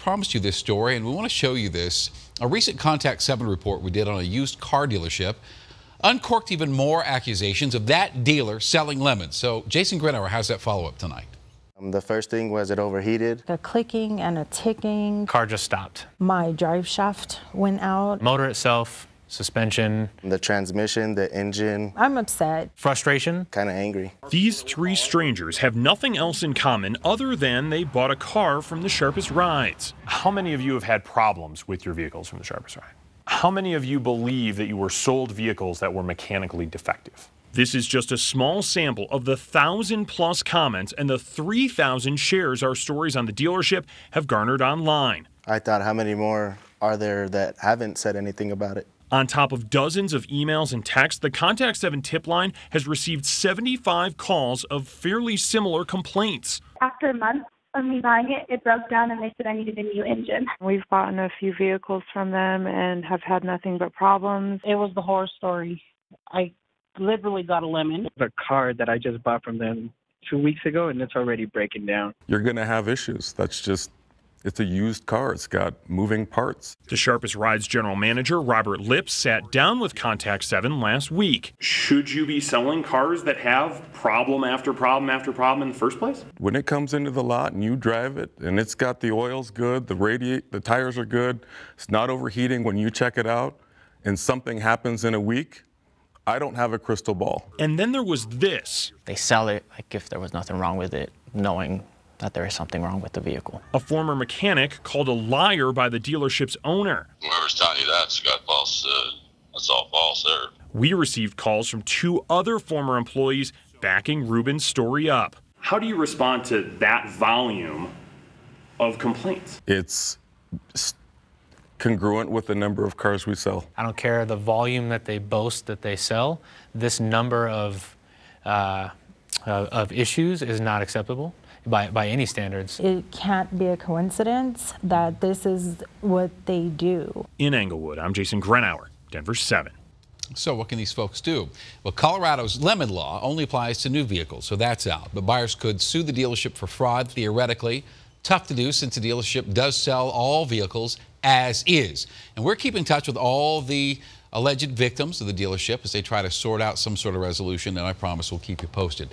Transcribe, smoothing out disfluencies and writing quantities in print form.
promised you this story, and we want to show you this. A recent Contact 7 report we did on a used car dealership uncorked even more accusations of that dealer selling lemons. So Jason Grenauer has that follow-up tonight. The first thing was it overheated. A clicking and a ticking. Car just stopped. My drive shaft went out. Motor itself, suspension. The transmission, the engine. I'm upset. Frustration. Kind of angry. These three strangers have nothing else in common other than they bought a car from the Sharpest Rides. How many of you have had problems with your vehicles from the Sharpest Ride? How many of you believe that you were sold vehicles that were mechanically defective? This is just a small sample of the 1,000+ comments and the 3,000 shares our stories on the dealership have garnered online. I thought, how many more are there that haven't said anything about it? On top of dozens of emails and texts, the Contact 7 tip line has received 75 calls of fairly similar complaints. After a month of me buying it, it broke down and they said I needed a new engine. We've gotten a few vehicles from them and have had nothing but problems. It was the horror story. I literally got a lemon. The car that I just bought from them 2 weeks ago, and it's already breaking down. You're going to have issues. That's just, it's a used car. It's got moving parts. The Sharpest Rides general manager, Robert Lips, sat down with Contact 7 last week. Should you be selling cars that have problem after problem after problem in the first place? When it comes into the lot and you drive it and it's got the oil's good, the tires are good, it's not overheating when you check it out, and something happens in a week, I don't have a crystal ball. And then there was this. They sell it like if there was nothing wrong with it, knowing that there is something wrong with the vehicle. A former mechanic called a liar by the dealership's owner. Whoever's telling you that's got false, that's all false there. We received calls from 2 other former employees backing Ruben's story up. How do you respond to that volume of complaints? It's congruent with the number of cars we sell. I don't care the volume that they boast that they sell. This number of issues is not acceptable by any standards. It can't be a coincidence that this is what they do. In Englewood, I'm Jason Grenauer, Denver 7. So what can these folks do? Well, Colorado's lemon law only applies to new vehicles, so that's out. But buyers could sue the dealership for fraud, theoretically. Tough to do since the dealership does sell all vehicles as is. And we're keeping in touch with all the alleged victims of the dealership as they try to sort out some sort of resolution, and I promise we'll keep you posted.